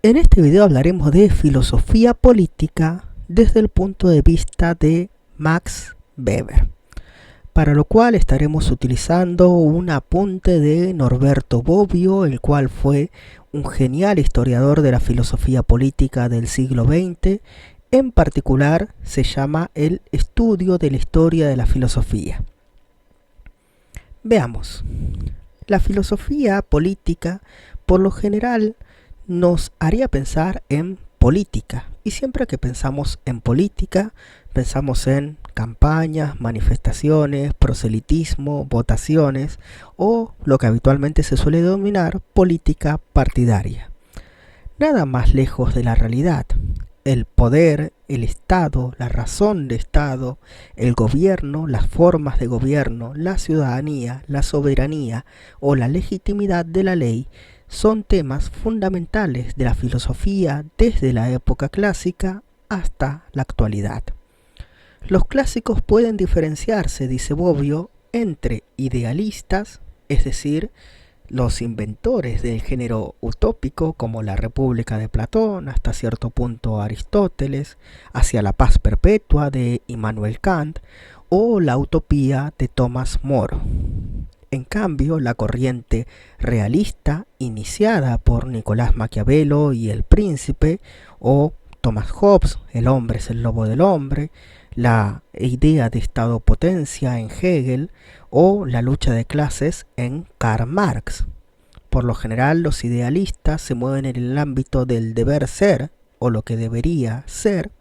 En este video hablaremos de filosofía política desde el punto de vista de Max Weber, para lo cual estaremos utilizando un apunte de Norberto Bobbio, el cual fue un genial historiador de la filosofía política del siglo XX. En particular se llama El estudio de la historia de la filosofía. Veamos. La filosofía política, por lo general, nos haría pensar en política. Y siempre que pensamos en política, pensamos en campañas, manifestaciones, proselitismo, votaciones o lo que habitualmente se suele denominar política partidaria. Nada más lejos de la realidad. El poder, el Estado, la razón de Estado, el gobierno, las formas de gobierno, la ciudadanía, la soberanía o la legitimidad de la ley son temas fundamentales de la filosofía desde la época clásica hasta la actualidad. Los clásicos pueden diferenciarse, dice Bobbio, entre idealistas, es decir, los inventores del género utópico como la República de Platón, hasta cierto punto Aristóteles, hacia la paz perpetua de Immanuel Kant o la utopía de Thomas More. En cambio, la corriente realista, iniciada por Nicolás Maquiavelo y El Príncipe, o Thomas Hobbes, El hombre es el lobo del hombre, la idea de Estado-potencia en Hegel, o la lucha de clases en Karl Marx. Por lo general, los idealistas se mueven en el ámbito del deber ser, o lo que debería ser,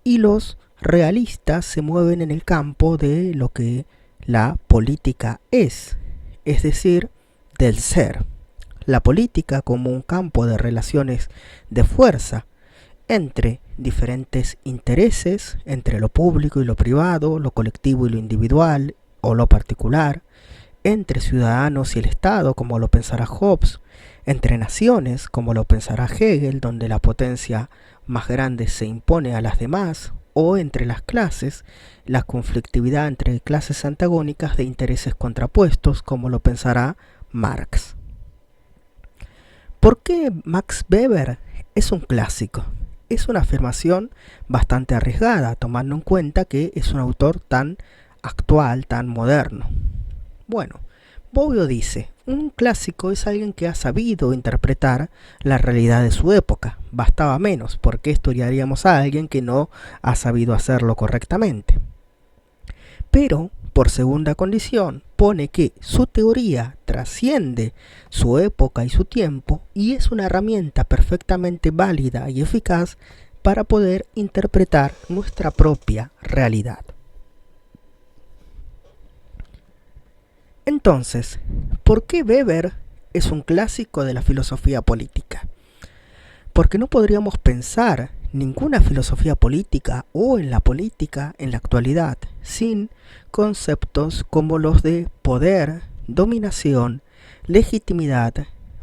y los realistas se mueven en el campo de lo que la política es decir, del ser. La política como un campo de relaciones de fuerza entre diferentes intereses, entre lo público y lo privado, lo colectivo y lo individual o lo particular, entre ciudadanos y el Estado, como lo pensará Hobbes, entre naciones, como lo pensará Hegel, donde la potencia más grande se impone a las demás, o entre las clases, la conflictividad entre clases antagónicas de intereses contrapuestos, como lo pensará Marx. ¿Por qué Max Weber es un clásico? Es una afirmación bastante arriesgada, tomando en cuenta que es un autor tan actual, tan moderno. Bueno, Bobbio dice, un clásico es alguien que ha sabido interpretar la realidad de su época. Bastaba menos, porque estudiaríamos a alguien que no ha sabido hacerlo correctamente. Pero, por segunda condición, pone que su teoría trasciende su época y su tiempo y es una herramienta perfectamente válida y eficaz para poder interpretar nuestra propia realidad. Entonces, ¿por qué Weber es un clásico de la filosofía política? Porque no podríamos pensar ninguna filosofía política o en la política en la actualidad sin conceptos como los de poder, dominación, legitimidad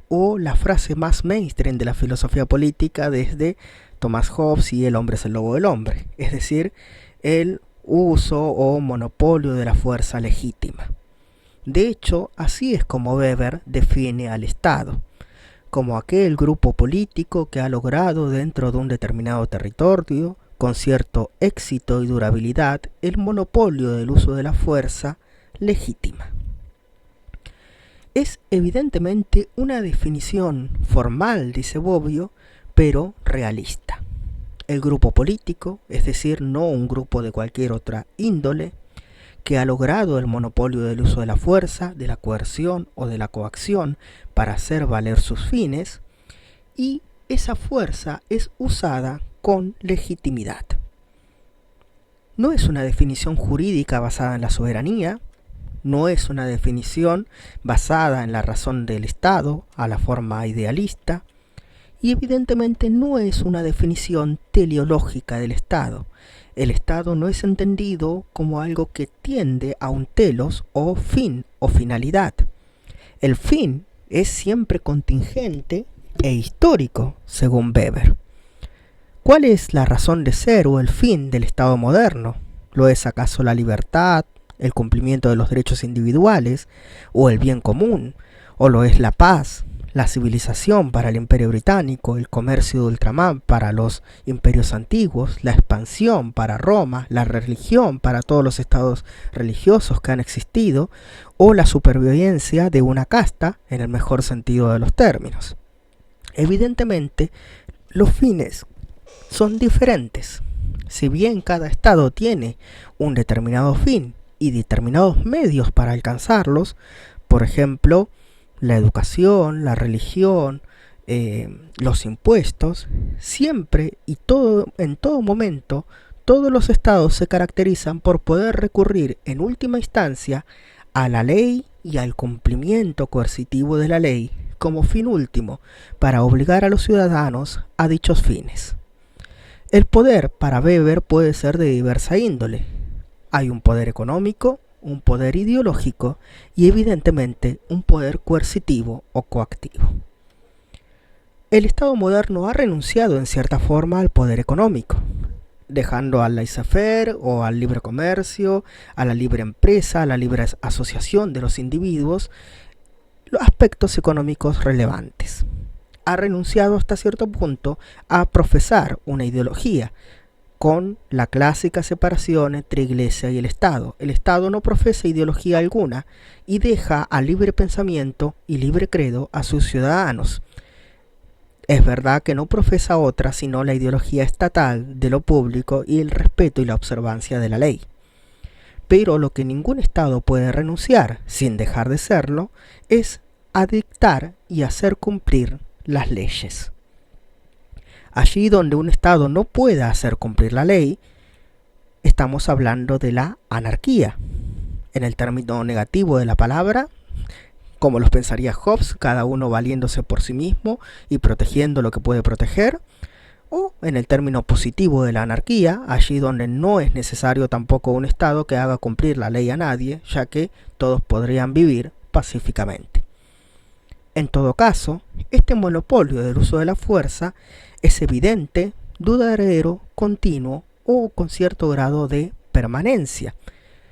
o la frase más mainstream de la filosofía política desde Thomas Hobbes y El hombre es el lobo del hombre, es decir, el uso o monopolio de la fuerza legítima. De hecho, así es como Weber define al Estado, como aquel grupo político que ha logrado dentro de un determinado territorio, con cierto éxito y durabilidad, el monopolio del uso de la fuerza legítima. Es evidentemente una definición formal, dice Bobbio, pero realista. El grupo político, es decir, no un grupo de cualquier otra índole, que ha logrado el monopolio del uso de la fuerza, de la coerción o de la coacción para hacer valer sus fines, y esa fuerza es usada con legitimidad. No es una definición jurídica basada en la soberanía, no es una definición basada en la razón del Estado a la forma idealista, y evidentemente no es una definición teleológica del Estado. El Estado no es entendido como algo que tiende a un telos o fin o finalidad. El fin es siempre contingente e histórico, según Weber. ¿Cuál es la razón de ser o el fin del Estado moderno? ¿Lo es acaso la libertad, el cumplimiento de los derechos individuales o el bien común? ¿O lo es la paz, la civilización para el Imperio Británico, el comercio de ultramar para los imperios antiguos, la expansión para Roma, la religión para todos los estados religiosos que han existido, o la supervivencia de una casta en el mejor sentido de los términos. Evidentemente, los fines son diferentes. Si bien cada estado tiene un determinado fin y determinados medios para alcanzarlos, por ejemplo, la educación, la religión, los impuestos, siempre y en todo momento, todos los estados se caracterizan por poder recurrir en última instancia a la ley y al cumplimiento coercitivo de la ley como fin último para obligar a los ciudadanos a dichos fines. El poder para Weber puede ser de diversa índole. Hay un poder económico, un poder ideológico y evidentemente un poder coercitivo o coactivo. El Estado moderno ha renunciado en cierta forma al poder económico, dejando al laissez-faire o al libre comercio, a la libre empresa, a la libre asociación de los individuos, los aspectos económicos relevantes. Ha renunciado hasta cierto punto a profesar una ideología con la clásica separación entre Iglesia y el Estado. El Estado no profesa ideología alguna y deja al libre pensamiento y libre credo a sus ciudadanos. Es verdad que no profesa otra sino la ideología estatal de lo público y el respeto y la observancia de la ley. Pero lo que ningún Estado puede renunciar, sin dejar de serlo, es a dictar y hacer cumplir las leyes. Allí donde un Estado no pueda hacer cumplir la ley, estamos hablando de la anarquía. En el término negativo de la palabra, como los pensaría Hobbes, cada uno valiéndose por sí mismo y protegiendo lo que puede proteger, o en el término positivo de la anarquía, allí donde no es necesario tampoco un Estado que haga cumplir la ley a nadie, ya que todos podrían vivir pacíficamente. En todo caso, este monopolio del uso de la fuerza es evidente, duradero, continuo o con cierto grado de permanencia.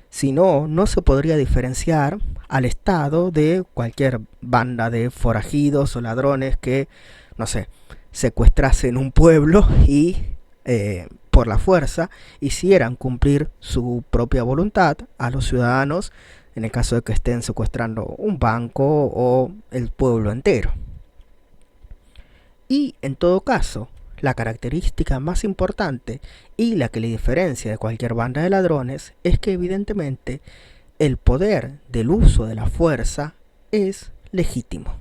Si no, no se podría diferenciar al Estado de cualquier banda de forajidos o ladrones que, no sé, secuestrasen un pueblo y por la fuerza hicieran cumplir su propia voluntad a los ciudadanos en el caso de que estén secuestrando un banco o el pueblo entero. Y en todo caso, la característica más importante y la que le diferencia de cualquier banda de ladrones es que evidentemente el poder del uso de la fuerza es legítimo.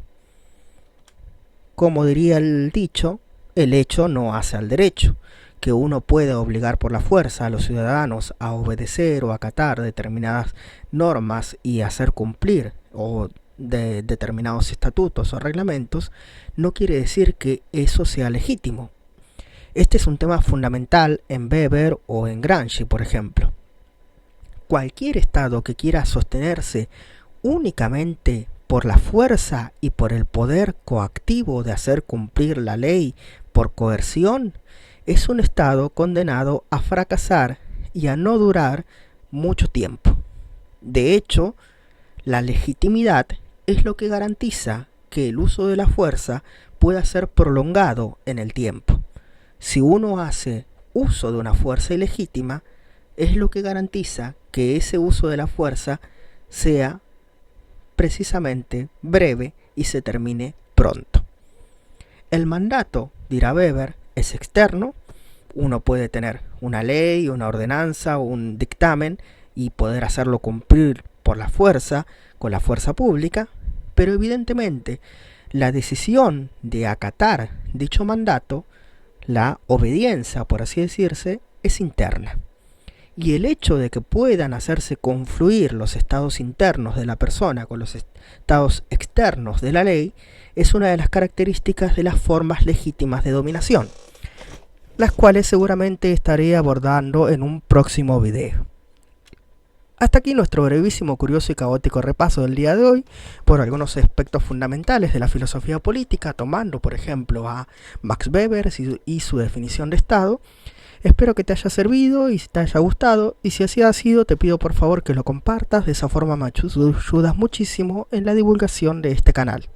Como diría el dicho, el hecho no hace al derecho. Que uno puede obligar por la fuerza a los ciudadanos a obedecer o acatar determinadas normas y hacer cumplir o de determinados estatutos o reglamentos, no quiere decir que eso sea legítimo. Este es un tema fundamental en Weber o en Gramsci, por ejemplo. Cualquier Estado que quiera sostenerse únicamente por la fuerza y por el poder coactivo de hacer cumplir la ley por coerción, es un Estado condenado a fracasar y a no durar mucho tiempo. De hecho, la legitimidad es lo que garantiza que el uso de la fuerza pueda ser prolongado en el tiempo. Si uno hace uso de una fuerza ilegítima, es lo que garantiza que ese uso de la fuerza sea precisamente breve y se termine pronto. El mandato, dirá Weber, es externo. Uno puede tener una ley, una ordenanza, un dictamen y poder hacerlo cumplir por la fuerza, con la fuerza pública, pero evidentemente la decisión de acatar dicho mandato, la obediencia, por así decirse, es interna. Y el hecho de que puedan hacerse confluir los estados internos de la persona con los estados externos de la ley es una de las características de las formas legítimas de dominación, las cuales seguramente estaré abordando en un próximo video. Hasta aquí nuestro brevísimo, curioso y caótico repaso del día de hoy por algunos aspectos fundamentales de la filosofía política, tomando por ejemplo a Max Weber y su definición de Estado. Espero que te haya servido y te haya gustado, y si así ha sido te pido por favor que lo compartas, de esa forma me ayudas muchísimo en la divulgación de este canal.